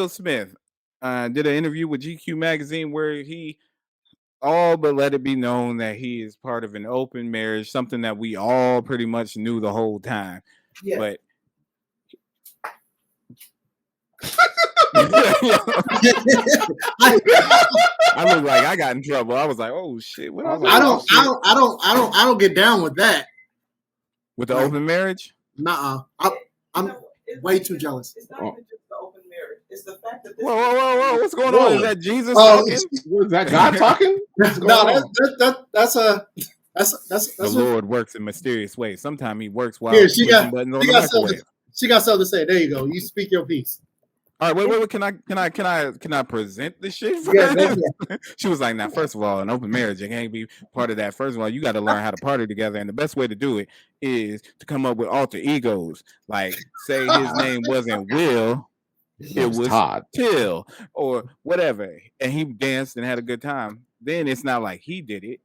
Will Smith did an interview with GQ magazine where he all but let it be known that he is part of an open marriage, something that we all pretty much knew the whole time. Yeah. But I look like I got in trouble. I was like, "Oh shit!" What I don't get down with that. With the open marriage? Nuh-uh. I'm way too jealous. It's not even just the open marriage. It's the fact that whoa! What's going on? Is that Jesus talking? Is that God talking? No, that's the Lord works in mysterious ways. Sometimes He works while she got something to say. There you go. You speak your piece. All right, wait. Can I present this shit for her? Yeah. She was like, "Now, first of all, an open marriage, you can't be part of that. First of all, you got to learn how to party together, and the best way to do it is to come up with alter egos. Like, say his name wasn't Will, it was Todd, Till, or whatever, and he danced and had a good time. Then it's not like he did it.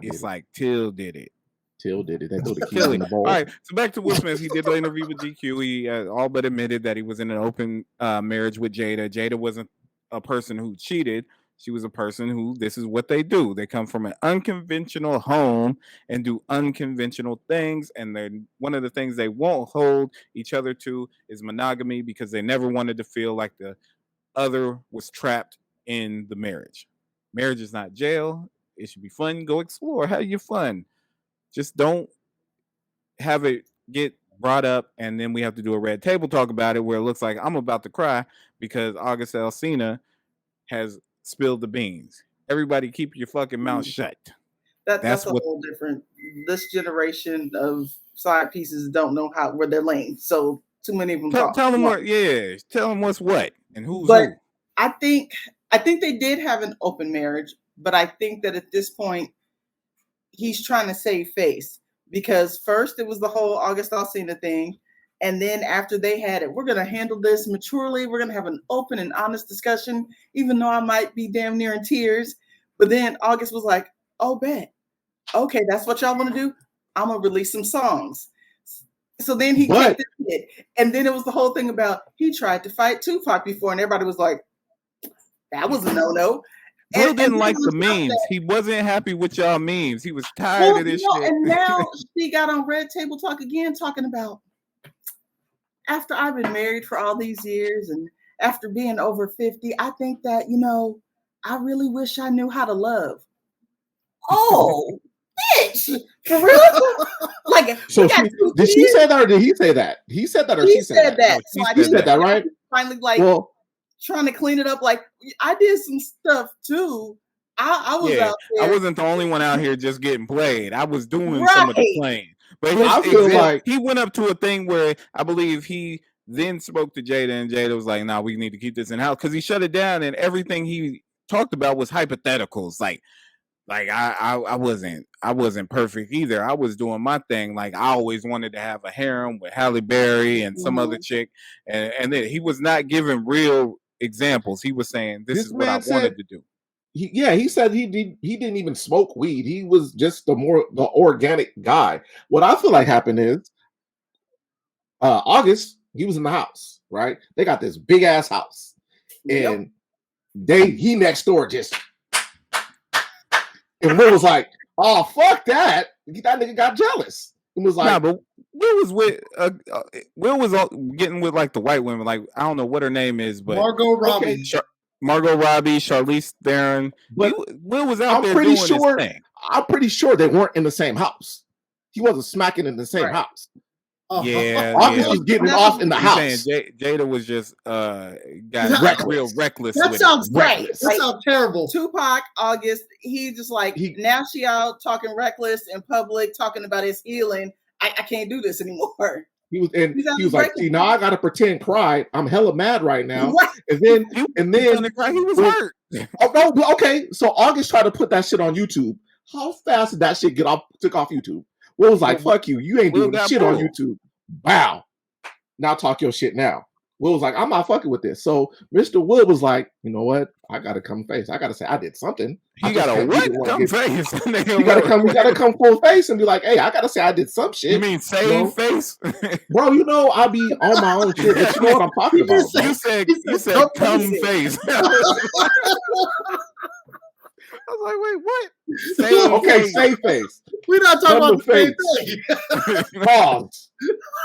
It's like Till did it. Till did it. They threw the keys in the bowl. All right, so back to Will Smith. He did the interview with GQ. He all but admitted that he was in an open marriage with Jada. Jada wasn't a person who cheated. She was a person who, this is what they do. They come from an unconventional home and do unconventional things. And then one of the things they won't hold each other to is monogamy, because they never wanted to feel like the other was trapped in the marriage. Marriage is not jail. It should be fun. Go explore. Have your fun. Just don't have it get brought up and then we have to do a red table talk about it where it looks like I'm about to cry because August Alsina has spilled the beans. Everybody keep your fucking mouth shut. That's a whole different. This generation of side pieces don't know where they're laying. So too many of them tell them what. Yeah, tell them what's what and who's but who. I think they did have an open marriage, but I think that at this point he's trying to save face, because first it was the whole August Alsina thing. And then after they had it, we're going to handle this maturely. We're going to have an open and honest discussion, even though I might be damn near in tears. But then August was like, oh, bet. Okay, that's what y'all want to do? I'm going to release some songs. So then he kicked it. And then it was the whole thing about he tried to fight Tupac before, and everybody was like, that was a no-no. Will didn't like the memes. He wasn't happy with y'all memes. He was tired of this shit. And now she got on Red Table Talk again, talking about, after I've been married for all these years and after being over 50, I think that, I really wish I knew how to love. Oh, bitch. For real? Like, so did she say that or did he say that? He said that or she said that? No, he said that, right? Finally, trying to clean it up. Like, I did some stuff too. I was out there. I wasn't the only one out here just getting played. I was doing some of the playing. But I feel like he went up to a thing where I believe he then spoke to Jada, and Jada was like, "Nah, we need to keep this in house," because he shut it down, and everything he talked about was hypotheticals. Like I wasn't perfect either. I was doing my thing. Like, I always wanted to have a harem with Halle Berry and some other chick, and then he was not giving real examples. He was saying this is what I wanted to do. He said he didn't even smoke weed. He was just the organic guy. What I feel like happened is August, he was in the house, right? They got this big ass house. And he next door just, and Will was like, oh, fuck that. That nigga got jealous. It was like, nah, but Will was getting with like the white women. Like, I don't know what her name is, but Margot Robbie. Margot Robbie, Charlize Theron. But Will was out there doing his thing. I'm pretty sure they weren't in the same house. He wasn't smacking in the same house. August was getting off in the house. Jada was just got real reckless. That sounds great. That sounds terrible. Tupac, August, he just like, now she out talking reckless in public, talking about his healing. I can't do this anymore. He was like, see, now I gotta pretend cry. I'm hella mad right now. What? And then he was hurt. Oh no, okay. So August tried to put that shit on YouTube. How fast did that shit took off YouTube? Will was like, fuck you. You ain't doing shit on YouTube. Wow. Now talk your shit now. Will was like, I'm not fucking with this. So Mr. Wood was like, you know what? I gotta come face. I gotta say I did something. He gotta what? Come face. You gotta come full face and be like, hey, I gotta say I did some shit. You mean save face? Bro, you know I be on my own shit, but you know what I'm talking about. You said come face. I was like, wait, what? Save face. We're not talking about the same thing. Pause.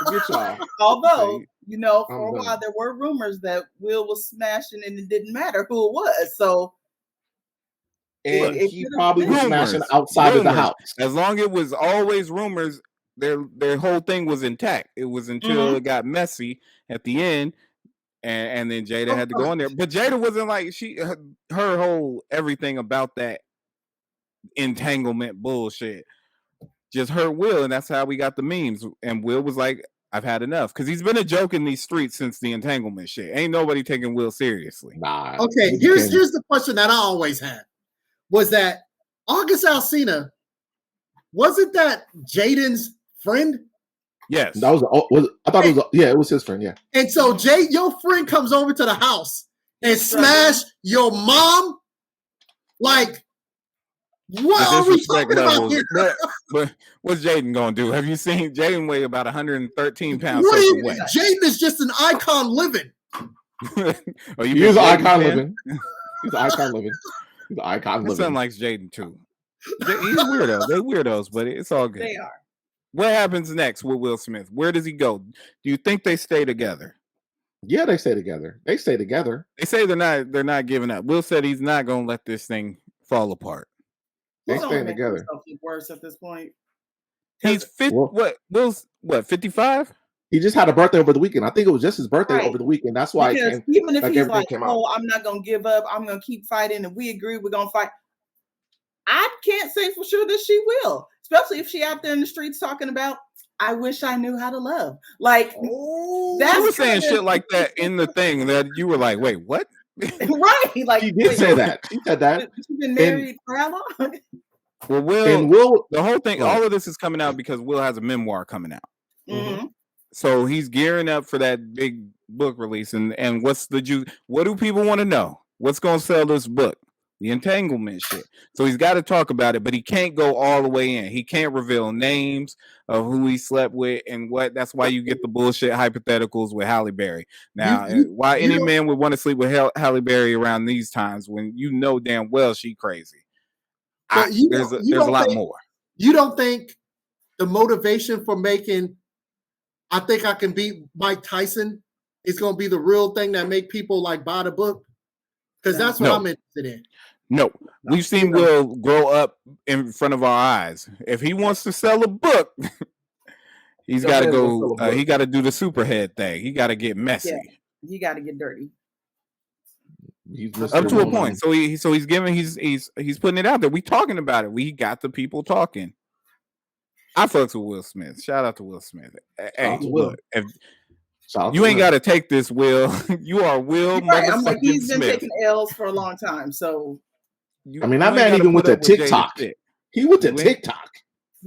Forget y'all. Although, you know, for a while there were rumors that Will was smashing and it didn't matter who it was. So, and he probably was smashing outside of the house. As long as it was always rumors, their whole thing was intact. It was until it got messy at the end. And then Jada had to go in there. But Jada wasn't like her whole everything about that entanglement bullshit just hurt Will, and that's how we got the memes. And Will was like, I've had enough. Because he's been a joke in these streets since the entanglement shit. Ain't nobody taking Will seriously. Nah. Okay, here's the question that I always had. Was that August Alsina, wasn't that Jaden's friend? Yes. That it was his friend, yeah. And so your friend comes over to the house and smash your mom? Like, what are we talking about here? But what's Jaden gonna do? Have you seen Jaden weigh about 113 pounds? Jaden is just an icon living. He is an icon living. He's an icon living. He's an icon living. My son likes Jaden too. He's a weirdo. They're weirdos, but it's all good. They are. What happens next with Will Smith? Where does he go? Do you think they stay together? Yeah, they stay together. They stay together. They say they're not giving up. Will said he's not gonna let this thing fall apart. They stay together. Worse at this point. He's 50. Will's 55? He just had a birthday over the weekend. I think it was just his birthday over the weekend. That's why even if he's like, I'm not gonna give up, I'm gonna keep fighting, and we agree we're gonna fight. I can't say for sure that she will, especially if she out there in the streets talking about, I wish I knew how to love. Like, that was saying shit like that in the thing that you were like, wait, what? Right. Like, he did say that. He said that. She's been married for how long? Well, Will, the whole thing, all of this is coming out because Will has a memoir coming out. Mm-hmm. So he's gearing up for that big book release. And what's the juice? What do people want to know? What's going to sell this book? The entanglement shit. So he's got to talk about it, but he can't go all the way in. He can't reveal names of who he slept with and what. That's why you get the bullshit hypotheticals with Halle Berry. Now, why any man would want to sleep with Halle Berry around these times when you know damn well she crazy. There's a lot more. You don't think the motivation for making I think I can beat Mike Tyson is going to be the real thing that make people like buy the book? Because that's what I'm interested in. No, we've seen Will grow up in front of our eyes. If he wants to sell a book, he's got to go. He got to do the superhead thing. He got to get messy. Yeah, he got to get dirty. Up to a point. So he's giving. He's putting it out there. We talking about it. We got the people talking. I fucks with Will Smith. Shout out to Will Smith. Hey, look, if you ain't got to take this, Will. You are Will. Right. I'm like, he's been taking L's for a long time. So, I mean, that man even went to TikTok. He went to TikTok.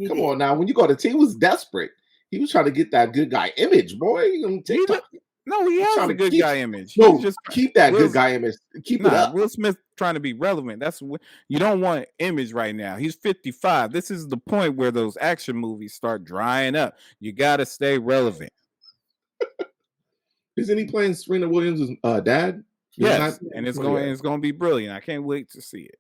Come on now. When you go to he was desperate. He was trying to get that good guy image, boy. On TikTok. No, he has a good guy image. No, just keep that good guy image. Keep it up. Will Smith trying to be relevant. That's what you don't want image right now. He's 55. This is the point where those action movies start drying up. You got to stay relevant. Isn't he playing Serena Williams' dad? Yes, and it's going to be brilliant. I can't wait to see it.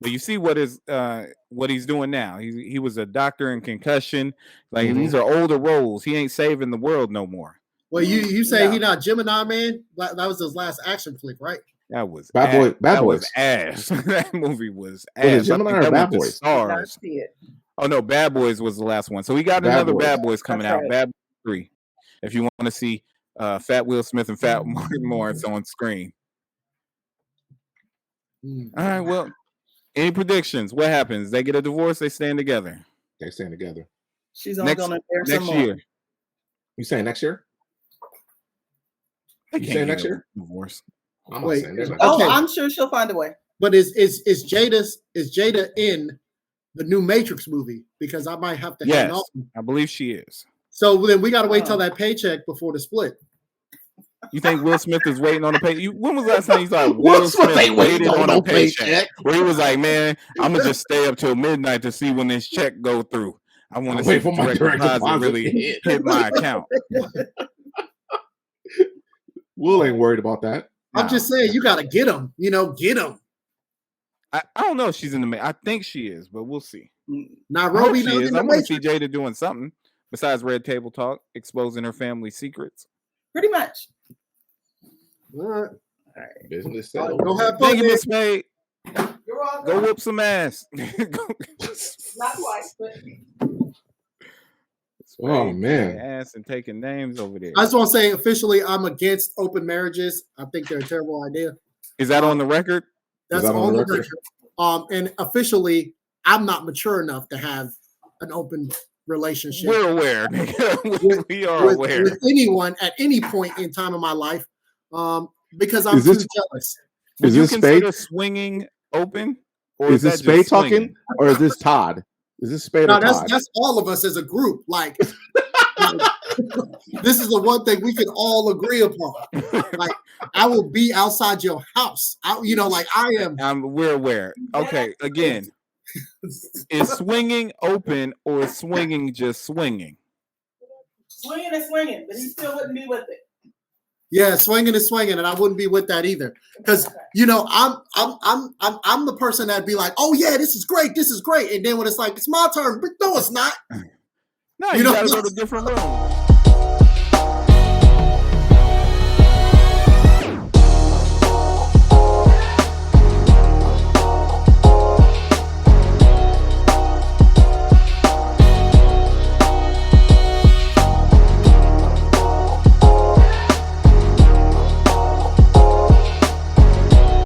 But you see what he's doing now. He was a doctor in concussion. Like these are older roles. He ain't saving the world no more. Well, you say he not Gemini Man? That was his last action flick, right? That was Bad Boys. Was ass. That movie was ass. Was it Gemini or Bad Boys? Stars. Oh no, Bad Boys was the last one. So we got another Bad Boys coming out. Bad Boys 3. If you want to see Fat Will Smith and Fat Martin Morris on screen. All right. Well, any predictions? What happens? They get a divorce. They stand together. They stand together. She's only going to bear some more. Year. You saying next year? You saying next year? Divorce. I'm sure she'll find a way. But is Jada in the new Matrix movie? Because I might have to hang on. I believe she is. So then we got to wait till that paycheck before the split. You think Will Smith is waiting on a pay? When was the last time you thought Will Smith waited on a paycheck? Where he was like, man, I'm gonna just stay up till midnight to see when this check go through. I want to see if my direct deposit really hit my account. Will ain't worried about that. I'm just saying, you got to get him. Get him. I don't know if she's in the. I think she is, but we'll see. Nairobi, she is. I want to see Jada doing something besides Red Table Talk, exposing her family secrets. Pretty much. All right. Business. Go have fun. Thank you, Miss Spade. You're welcome. Go whoop some ass. Not twice, but. Oh man, ass and taking names over there. I just want to say officially, I'm against open marriages. I think they're a terrible idea. Is that on the record? That's on the record. And officially, I'm not mature enough to have an open relationship. We're aware. We are aware with anyone at any point in time of my life, because I'm too jealous. Would you consider swinging open? Or is this Spade talking, or is this Todd? Is this Spade or Todd? That's all of us as a group. Like this is the one thing we can all agree upon. Like, I will be outside your house. I am. We're aware. Okay, again, is swinging open or is swinging just swinging? Swinging is swinging, but he still wouldn't be with it. Yeah, swinging is swinging, and I wouldn't be with that either. Because I'm the person that'd be like, oh yeah, this is great, and then when it's like it's my turn, but no, it's not. No, you gotta go to different rooms.